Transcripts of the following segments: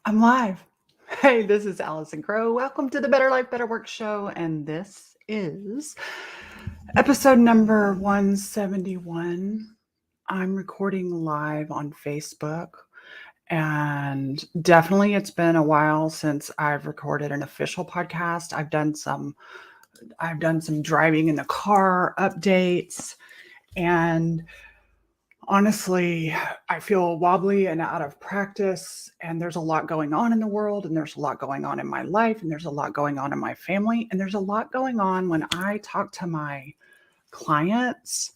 I'm live. Hey, this is Allison Crow. Welcome to the Better Life, Better Work show. And this is episode number 171. I'm recording live on Facebook. And definitely it's been a while since I've recorded an official podcast. I've done some driving in the car updates, and honestly, I feel wobbly and out of practice, and there's a lot going on in the world, and there's a lot going on in my life, and there's a lot going on in my family, and there's a lot going on when I talk to my clients.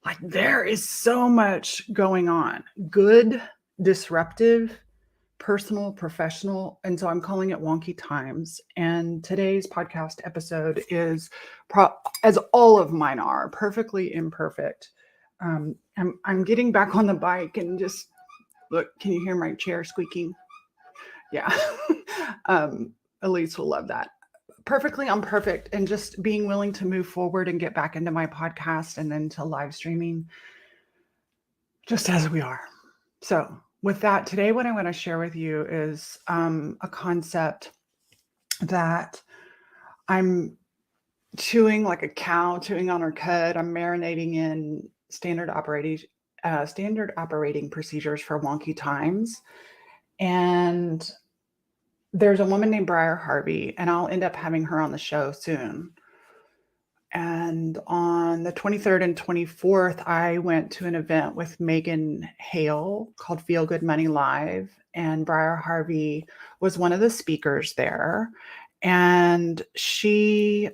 Like, there is so much going on, good, disruptive, personal, professional. And so I'm calling it Wonky Times. And today's podcast episode is, as all of mine are, perfectly imperfect. I'm getting back on the bike and just look. Can you hear my chair squeaking? Yeah. Elise will love that. Perfectly imperfect, and just being willing to move forward and get back into my podcast and then to live streaming just as we are. So, with that, today, what I want to share with you is a concept that I'm chewing like a cow chewing on her cud. I'm marinating in standard operating procedures for wonky times. And there's a woman named Briar Harvey, and I'll end up having her on the show soon. And on the 23rd and 24th, I went to an event with Megan Hale called Feel Good Money Live. And Briar Harvey was one of the speakers there. And she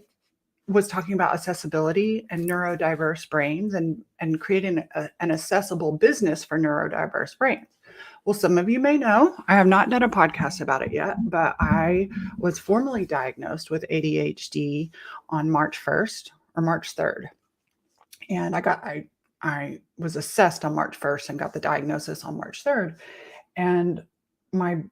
was talking about accessibility and neurodiverse brains, and creating an accessible business for neurodiverse brains. Well, some of you may know, I have not done a podcast about it yet, but I was formally diagnosed with ADHD on March 1st or March 3rd. And I was assessed on March 1st and got the diagnosis on March 3rd. And my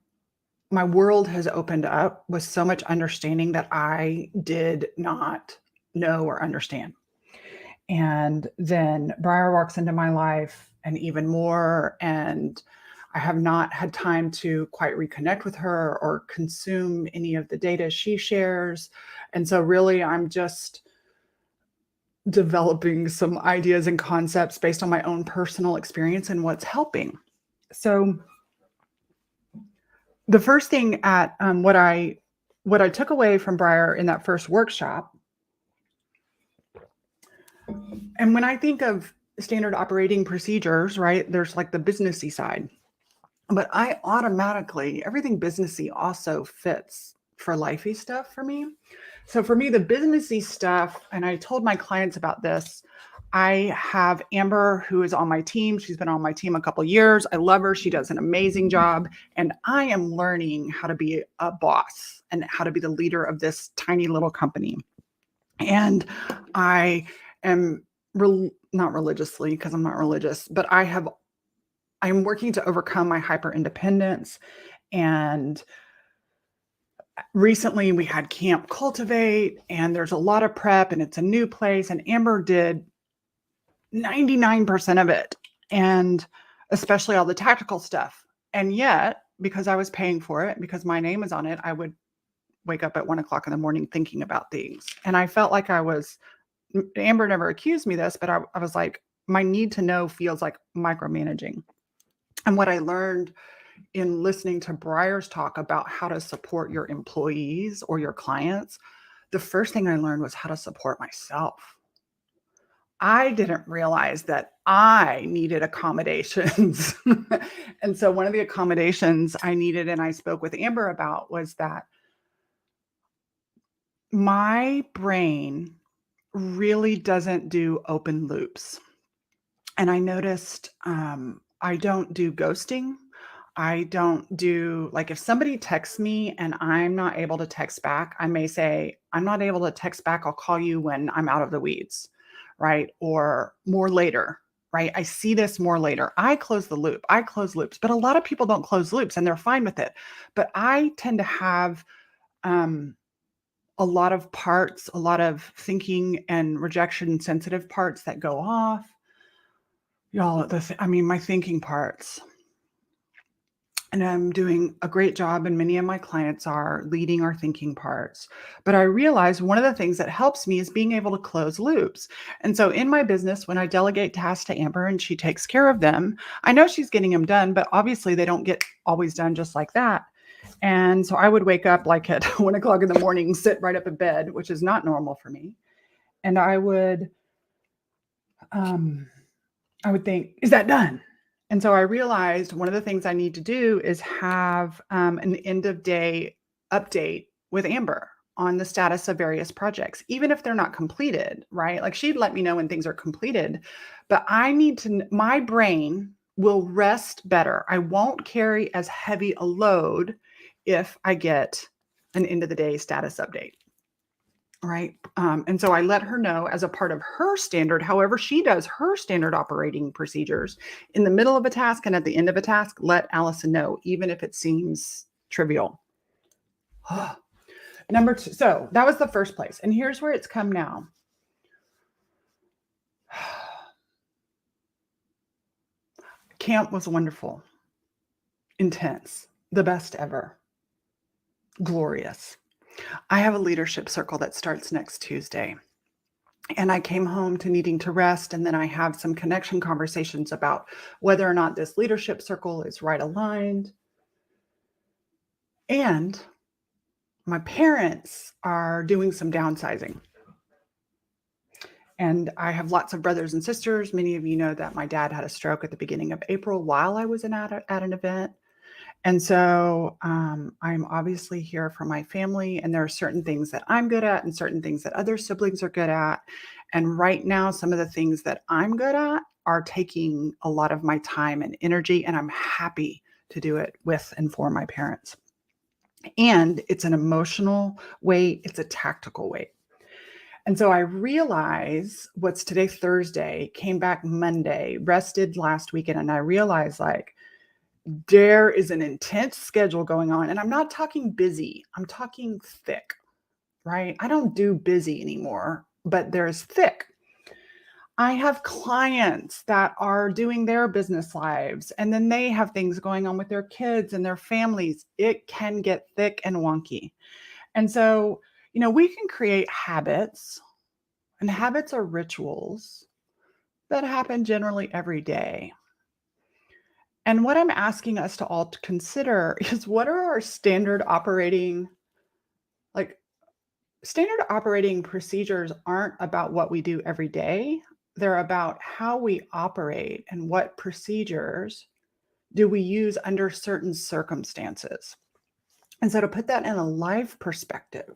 world has opened up with so much understanding that I did not know or understand. And then Briar walks into my life, and even more. And I have not had time to quite reconnect with her or consume any of the data she shares. And so, really, I'm just developing some ideas and concepts based on my own personal experience and what's helping. So, the first thing at what I took away from Briar in that first workshop, and when I think of standard operating procedures, right, there's like the businessy side, but I automatically, everything businessy also fits for lifey stuff for me. So for me, the businessy stuff, and I told my clients about this. I have Amber, who is on my team. She's been on my team a couple of years. I love her. She does an amazing job. And I am learning how to be a boss and how to be the leader of this tiny little company. And I am not religiously, because I'm not religious, but I'm working to overcome my hyper independence. And recently we had Camp Cultivate, and there's a lot of prep, and it's a new place. And Amber did 99% of it, and especially all the tactical stuff. And yet, because I was paying for it, because my name is on it, I would wake up at 1:00 in the morning thinking about things. And I felt like Amber never accused me of this, but I was like, my need to know feels like micromanaging. And what I learned in listening to Briar's talk about how to support your employees or your clients, the first thing I learned was how to support myself. I didn't realize that I needed accommodations. And so one of the accommodations I needed, and I spoke with Amber about, was that my brain really doesn't do open loops. And I noticed I don't do ghosting. I don't do, like, if somebody texts me and I'm not able to text back, I may say, I'm not able to text back. I'll call you when I'm out of the weeds, right? Or more later, right? I see this more later. I close the loop. I close loops, but a lot of people don't close loops and they're fine with it. But I tend to have a lot of parts, a lot of thinking and rejection sensitive parts that go off. Y'all, my thinking parts. and I'm doing a great job, and many of my clients are leading our thinking parts. But I realized one of the things that helps me is being able to close loops. And so in my business, when I delegate tasks to Amber and she takes care of them, I know she's getting them done, but obviously they don't get always done just like that. And so I would wake up like at 1 o'clock in the morning, sit right up in bed, which is not normal for me. And um, I would think, is that done? And so I realized one of the things I need to do is have an end of day update with Amber on the status of various projects, even if they're not completed, right? Like she'd let me know when things are completed, but I need to, my brain will rest better. I won't carry as heavy a load if I get an end of the day status update. Right. And so I let her know as a part of her standard, however, she does her standard operating procedures in the middle of a task and at the end of a task, let Allison know, even if it seems trivial. Number two. So that was the first place. And here's where it's come now. Camp was wonderful, intense, the best ever, glorious. I have a leadership circle that starts next Tuesday. And I came home to needing to rest. And then I have some connection conversations about whether or not this leadership circle is right aligned. And my parents are doing some downsizing. And I have lots of brothers and sisters. Many of you know that my dad had a stroke at the beginning of April while I was at an event. And so I'm obviously here for my family, and there are certain things that I'm good at and certain things that other siblings are good at. And right now, some of the things that I'm good at are taking a lot of my time and energy, and I'm happy to do it with and for my parents. And it's an emotional weight, it's a tactical weight. And so I realize what's today, Thursday, came back Monday, rested last weekend, and I realized like, there is an intense schedule going on. And I'm not talking busy, I'm talking thick, right? I don't do busy anymore, but there's thick. I have clients that are doing their business lives, and then they have things going on with their kids and their families. It can get thick and wonky. And so, we can create habits, and habits are rituals that happen generally every day. And what I'm asking us to all to consider is what are our like standard operating procedures aren't about what we do every day. They're about how we operate and what procedures do we use under certain circumstances. And so to put that in a life perspective,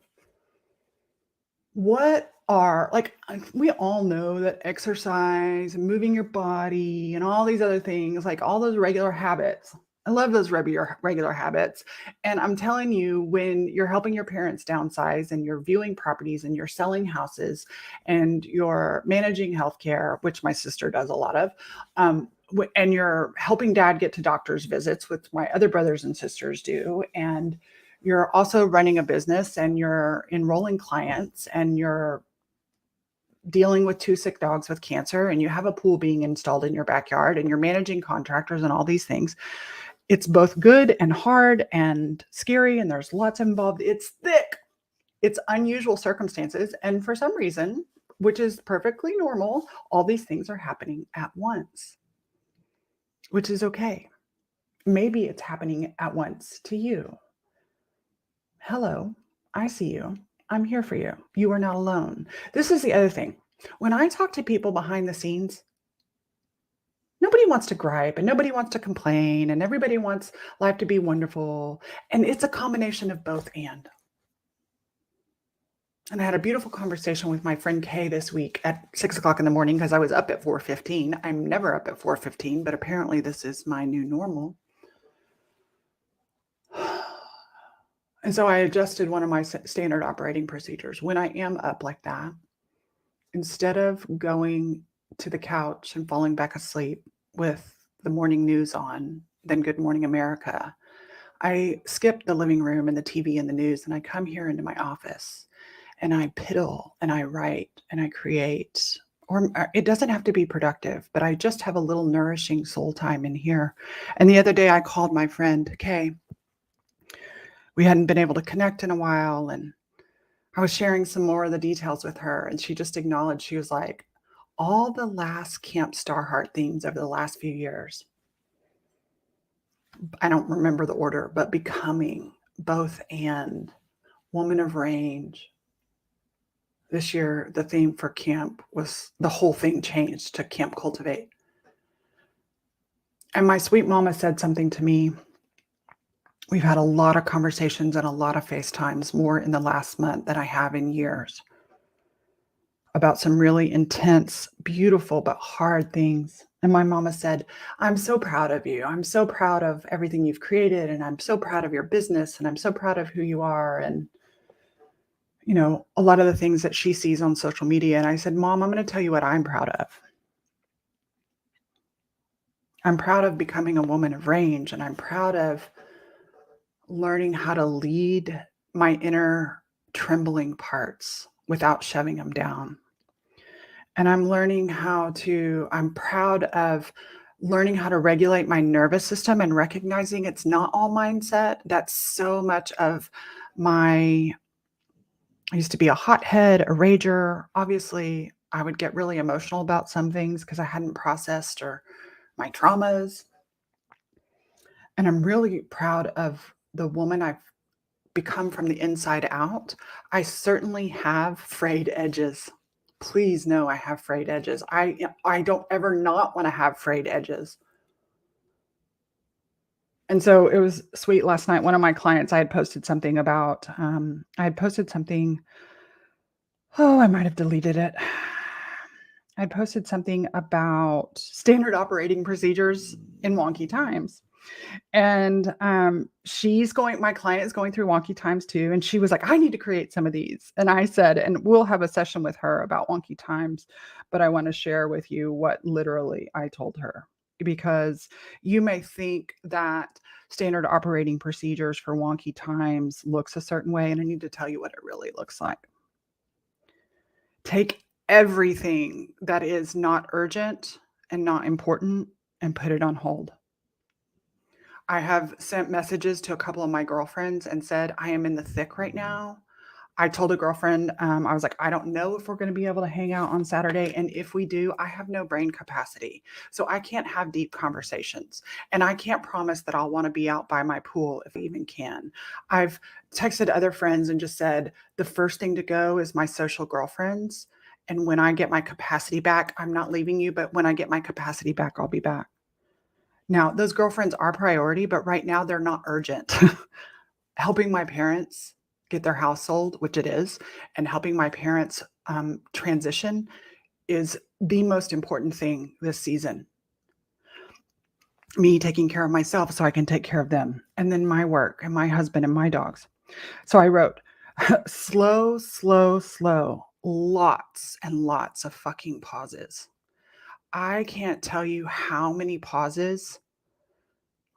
what are like we all know that exercise and moving your body and all these other things, like all those regular habits. I love those regular habits. And I'm telling you, when you're helping your parents downsize and you're viewing properties and you're selling houses and you're managing healthcare, which my sister does a lot of, and you're helping dad get to doctor's visits, which my other brothers and sisters do, and you're also running a business and you're enrolling clients and you're dealing with 2 sick dogs with cancer and you have a pool being installed in your backyard and you're managing contractors and all these things. It's both good and hard and scary, and there's lots involved. It's thick. It's unusual circumstances. And for some reason, which is perfectly normal, all these things are happening at once, which is okay. Maybe it's happening at once to you. Hello, I see you. I'm here for you. You are not alone. This is the other thing. When I talk to people behind the scenes, nobody wants to gripe and nobody wants to complain and everybody wants life to be wonderful. And it's a combination of both and. And I had a beautiful conversation with my friend Kay this week at 6 o'clock in the morning because I was up at 4:15. I'm never up at 4:15, but apparently this is my new normal. And so I adjusted one of my standard operating procedures. When I am up like that, instead of going to the couch and falling back asleep with the morning news on, then Good Morning America, I skip the living room and the TV and the news, and I come here into my office and I piddle and I write and I create or it doesn't have to be productive, but I just have a little nourishing soul time in here. And the other day I called my friend Kay. We hadn't been able to connect in a while, and I was sharing some more of the details with her, and she just acknowledged, she was like, all the last Camp Starheart themes over the last few years, I don't remember the order, but becoming, both and, woman of range. This year, the theme for camp was, the whole thing changed to Camp Cultivate. And my sweet mama said something to me. We've had a lot of conversations and a lot of FaceTimes, more in the last month than I have in years, about some really intense, beautiful, but hard things. And my mama said, I'm so proud of you. I'm so proud of everything you've created. And I'm so proud of your business. And I'm so proud of who you are. And, a lot of the things that she sees on social media. And I said, Mom, I'm going to tell you what I'm proud of. I'm proud of becoming a woman of range. And I'm proud of learning how to lead my inner trembling parts without shoving them down. And I'm proud of learning how to regulate my nervous system and recognizing it's not all mindset. That's so much of I used to be a hothead, a rager. Obviously, I would get really emotional about some things because I hadn't processed or my traumas. And I'm really proud of the woman I've become from the inside out. I certainly have frayed edges. Please know I have frayed edges. I don't ever not want to have frayed edges. And so it was sweet last night. One of my clients, I had posted something about, oh, I might have deleted it. I posted something about standard operating procedures in wonky times. And my client is going through wonky times too. And she was like, I need to create some of these. And I said, and we'll have a session with her about wonky times, but I want to share with you what literally I told her, because you may think that standard operating procedures for wonky times looks a certain way. And I need to tell you what it really looks like. Take everything that is not urgent and not important and put it on hold. I have sent messages to a couple of my girlfriends and said, I am in the thick right now. I told a girlfriend, I was like, I don't know if we're going to be able to hang out on Saturday. And if we do, I have no brain capacity. So I can't have deep conversations. And I can't promise that I'll want to be out by my pool if I even can. I've texted other friends and just said, the first thing to go is my social girlfriends. And when I get my capacity back, I'm not leaving you, but when I get my capacity back, I'll be back. Now, those girlfriends are priority, but right now they're not urgent. Helping my parents get their house sold, which it is, and helping my parents transition is the most important thing this season. Me taking care of myself so I can take care of them, and then my work and my husband and my dogs. So I wrote, slow, slow, slow, lots and lots of fucking pauses. I can't tell you how many pauses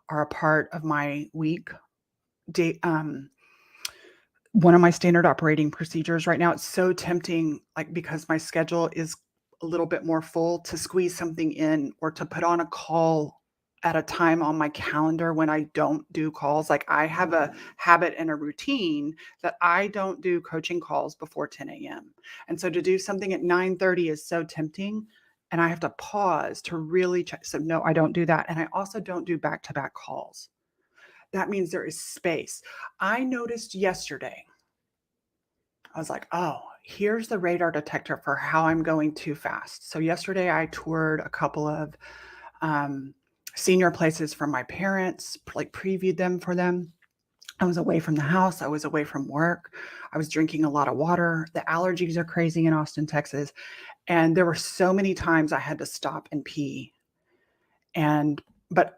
are a part of my week. One of my standard operating procedures right now, it's so tempting, like, because my schedule is a little bit more full, to squeeze something in or to put on a call at a time on my calendar when I don't do calls. Like, I have a habit and a routine that I don't do coaching calls before 10 a.m. And so to do something at 9:30 is so tempting. And I have to pause to really check. So no, I don't do that. And I also don't do back-to-back calls. That means there is space. I noticed yesterday, I was like, oh, here's the radar detector for how I'm going too fast. So yesterday I toured a couple of senior places for my parents, like previewed them for them. I was away from the house. I was away from work. I was drinking a lot of water. The allergies are crazy in Austin, Texas. And there were so many times I had to stop and pee. And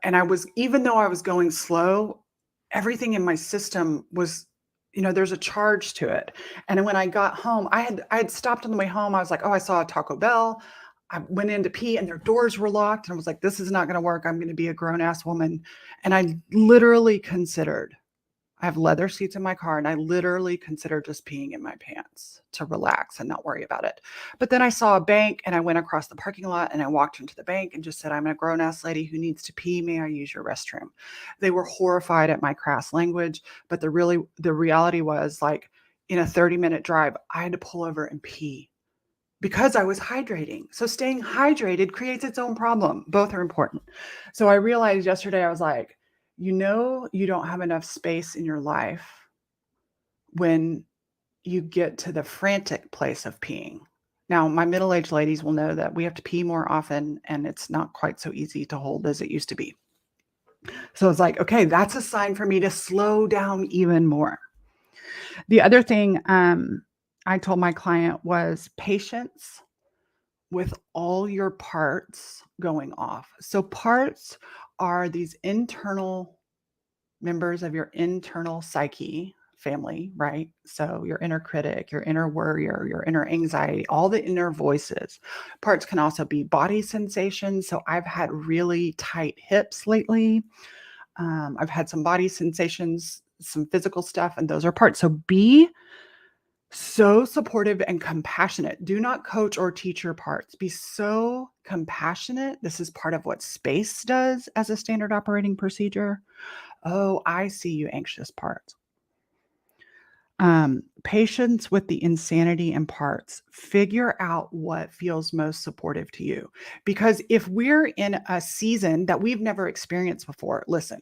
I was, even though I was going slow, everything in my system was, there's a charge to it. And when I got home, I had stopped on the way home. I was like, oh, I saw a Taco Bell. I went in to pee and their doors were locked. And I was like, this is not going to work. I'm going to be a grown ass woman. And I literally considered, I have leather seats in my car, and I literally consider just peeing in my pants to relax and not worry about it. But then I saw a bank, and I went across the parking lot, and I walked into the bank and just said, "I'm a grown-ass lady who needs to pee. May I use your restroom?" They were horrified at my crass language, but the reality was, like, in a 30-minute drive, I had to pull over and pee because I was hydrating. So staying hydrated creates its own problem. Both are important. So I realized yesterday, I was like, you don't have enough space in your life when you get to the frantic place of peeing. Now, my middle-aged ladies will know that we have to pee more often, and it's not quite so easy to hold as it used to be. So it's like, okay, that's a sign for me to slow down even more. The other thing I told my client was patience with all your parts going off. So parts are these internal members of your internal psyche family, right? So your inner critic, your inner worrier, your inner anxiety, all the inner voices. Parts can also be body sensations. So I've had really tight hips lately. I've had some body sensations, some physical stuff, and those are parts. So be so supportive and compassionate. Do not coach or teach your parts. Be so compassionate. This is part of what space does as a standard operating procedure. Oh, I see you, anxious part. Patience with the insanity and parts. Figure out what feels most supportive to you. Because if we're in a season that we've never experienced before, listen,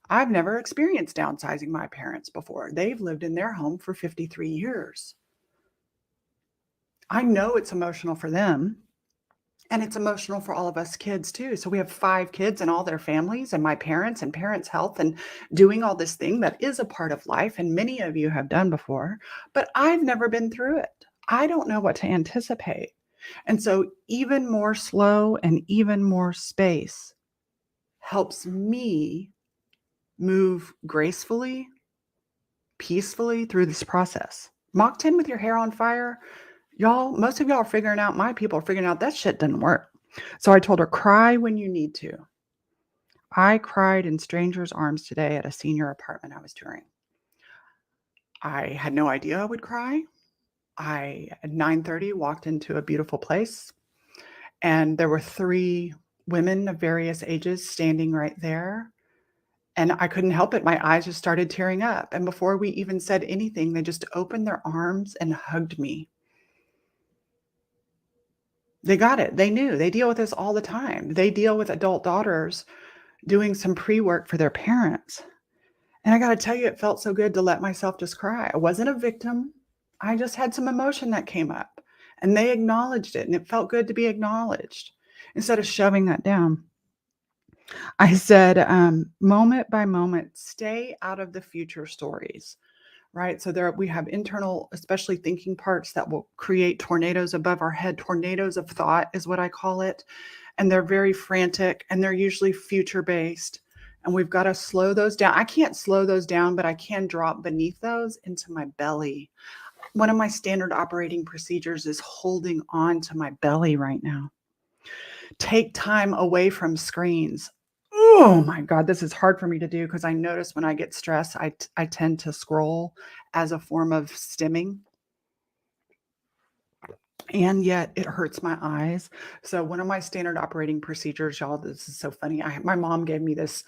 I've never experienced downsizing my parents before. They've lived in their home for 53 years. I know it's emotional for them. And it's emotional for all of us kids too. So we have 5 kids and all their families and my parents and parents' health and doing all this thing that is a part of life, and many of you have done before, but I've never been through it. I don't know what to anticipate. And so even more slow and even more space helps me move gracefully, peacefully through this process. Mach 10 with your hair on fire, y'all, most of y'all are figuring out, my people are figuring out that shit didn't work. So I told her, cry when you need to. I cried in strangers' arms today at a senior apartment I was touring. I had no idea I would cry. I, at 9:30, walked into a beautiful place, and there were 3 women of various ages standing right there. And I couldn't help it. My eyes just started tearing up. And before we even said anything, they just opened their arms and hugged me. They got it. They knew. They deal with this all the time. They deal with adult daughters doing some pre-work for their parents. And I gotta tell you, it felt so good to let myself just cry. I wasn't a victim. I just had some emotion that came up, and they acknowledged it, and it felt good to be acknowledged instead of shoving that down. I said, moment by moment, stay out of the future stories, right? So there we have internal, especially thinking parts that will create tornadoes above our head. Tornadoes of thought is what I call it. And they're very frantic, and they're usually future based. And we've got to slow those down. I can't slow those down, but I can drop beneath those into my belly. One of my standard operating procedures is holding on to my belly right now. Take time away from screens. Oh my God, this is hard for me to do because I notice when I get stressed, I tend to scroll as a form of stimming. And yet it hurts my eyes. So one of my standard operating procedures, y'all, this is so funny. My mom gave me this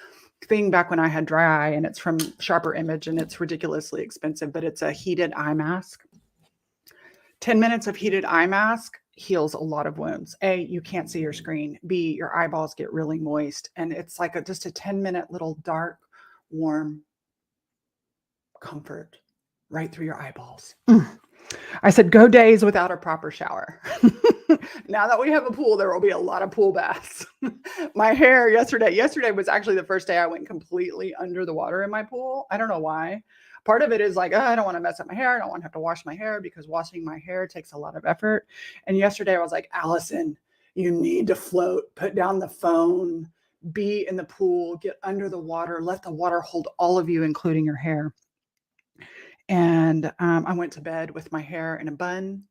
thing back when I had dry eye, and it's from Sharper Image, and it's ridiculously expensive, but it's a heated eye mask. 10 minutes of heated eye mask heals a lot of wounds. A, you can't see your screen. B, your eyeballs get really moist. And it's like just a 10-minute little dark, warm comfort right through your eyeballs. I said, go days without a proper shower. Now that we have a pool, there will be a lot of pool baths. My hair yesterday was actually the first day I went completely under the water in my pool. I don't know why. Part of it is like, oh, I don't want to mess up my hair. I don't want to have to wash my hair because washing my hair takes a lot of effort. And yesterday I was like, Allison, you need to float, put down the phone, be in the pool, get under the water, let the water hold all of you, including your hair. And I went to bed with my hair in a bun.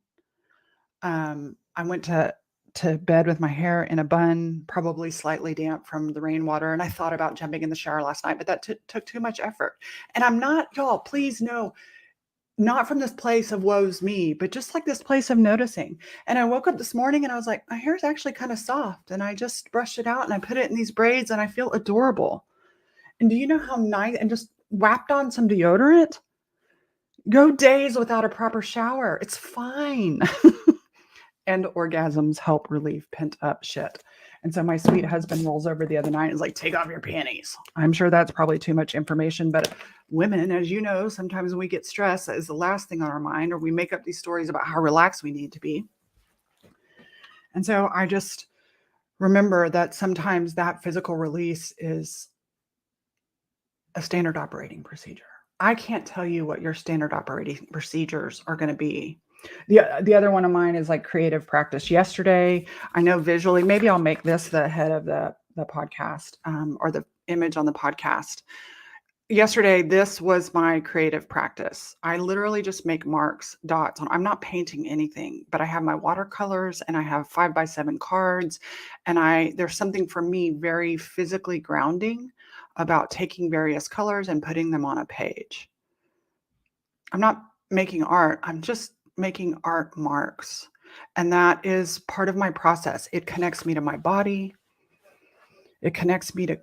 I went to to bed with my hair in a bun, probably slightly damp from the rainwater. And I thought about jumping in the shower last night, but that took too much effort. And I'm not, y'all, please know, not from this place of woe's me, but just like this place of noticing. And I woke up this morning and I was like, my hair is actually kind of soft. And I just brushed it out and I put it in these braids and I feel adorable. And do you know how nice, and just whapped on some deodorant? Go days without a proper shower. It's fine. And orgasms help relieve pent up shit. And so my sweet husband rolls over the other night and is like, take off your panties. I'm sure that's probably too much information, but women, as you know, sometimes when we get stressed, that is the last thing on our mind, or we make up these stories about how relaxed we need to be. And so I just remember that sometimes that physical release is a standard operating procedure. I can't tell you what your standard operating procedures are going to be. The other one of mine is like creative practice. Yesterday, I know visually, maybe I'll make this the head of the podcast, or the image on the podcast. Yesterday, this was my creative practice. I literally just make marks, dots on. I'm not painting anything, but I have my watercolors and I have 5x7 cards. And there's something for me very physically grounding about taking various colors and putting them on a page. I'm not making art. I'm just making art marks. And that is part of my process. It connects me to my body. It connects me to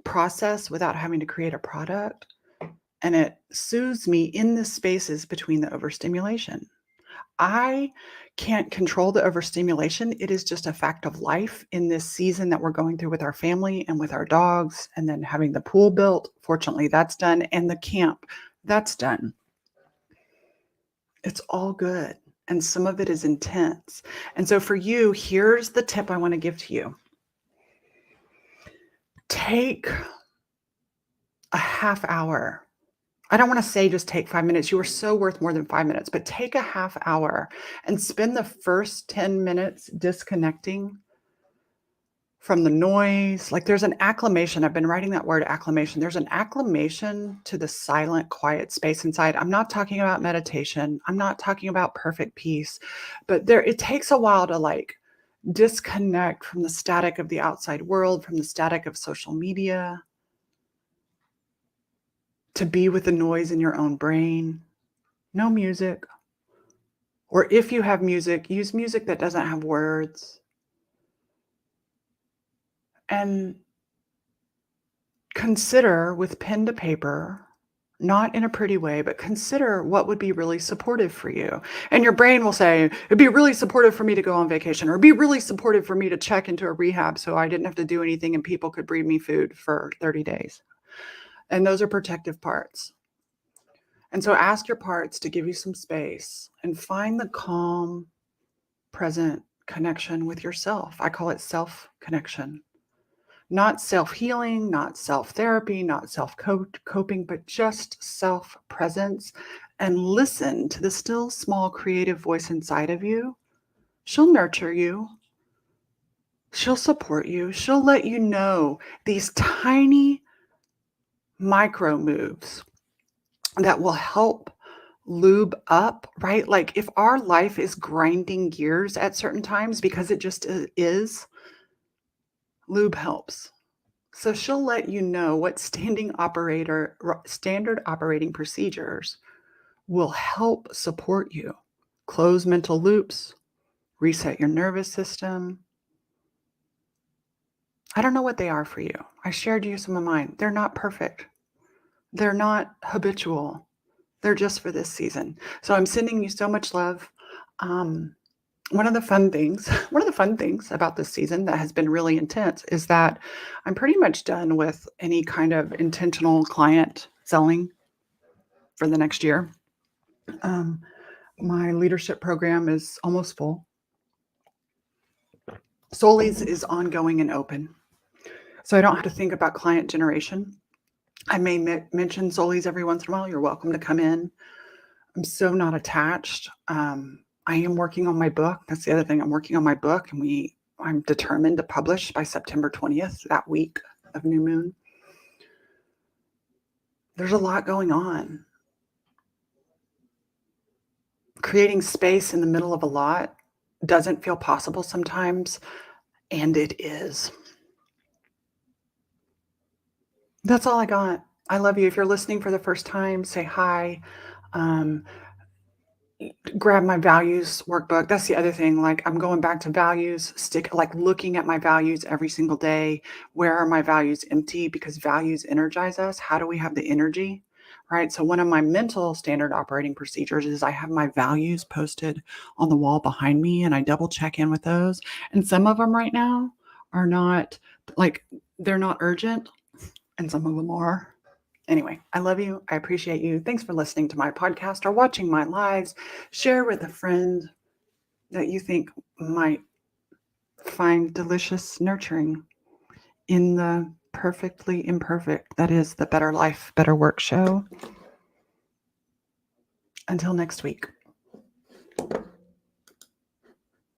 process without having to create a product. And it soothes me in the spaces between the overstimulation. I can't control the overstimulation. It is just a fact of life in this season that we're going through with our family and with our dogs, and then having the pool built. Fortunately, that's done. And the camp, that's done. It's all good. And some of it is intense. And so for you, here's the tip I want to give to you. Take a half hour. I don't want to say just take 5 minutes. You are so worth more than 5 minutes, but take a half hour and spend the first 10 minutes disconnecting from the noise. Like there's an acclimation. I've been writing that word acclimation. There's an acclimation to the silent, quiet space inside. I'm not talking about meditation. I'm not talking about perfect peace, but it takes a while to like disconnect from the static of the outside world, from the static of social media, to be with the noise in your own brain. No music. Or if you have music, use music that doesn't have words. And consider with pen to paper, not in a pretty way, but consider what would be really supportive for you. And your brain will say, it'd be really supportive for me to go on vacation, or it'd be really supportive for me to check into a rehab so I didn't have to do anything and people could bring me food for 30 days. And those are protective parts. And so ask your parts to give you some space and find the calm, present connection with yourself. I call it self-connection. Not self-healing, not self-therapy, not self-coping, but just self-presence. And listen to the still small creative voice inside of you. She'll nurture you. She'll support you. She'll let you know these tiny micro moves that will help lube up, right? Like if our life is grinding gears at certain times because it just is, lube helps. So she'll let you know what standard operating procedures will help support you. Close mental loops, reset your nervous system. I don't know what they are for you. I shared you some of mine. They're not perfect. They're not habitual. They're just for this season. So I'm sending you so much love. One of the fun things about this season that has been really intense is that I'm pretty much done with any kind of intentional client selling for the next year. My leadership program is almost full. Solis is ongoing and open. So I don't have to think about client generation. I may mention Solis every once in a while. You're welcome to come in. I'm so not attached. I am working on my book. That's the other thing. I'm working on my book, and I'm determined to publish by September 20th, that week of new moon. There's a lot going on. Creating space in the middle of a lot doesn't feel possible sometimes, and it is. That's all I got. I love you. If you're listening for the first time, say hi. Um, Grab my values workbook. That's the other thing. Like, I'm going back to values, looking at my values every single day. Where are my values empty? Because values energize us. How do we have the energy? Right. So, one of my mental standard operating procedures is I have my values posted on the wall behind me and I double check in with those. And some of them right now are not like, they're not urgent, and some of them are. Anyway, I love you. I appreciate you. Thanks for listening to my podcast or watching my lives. Share with a friend that you think might find delicious nurturing in the perfectly imperfect that is the Better Life, Better Work show. Until next week.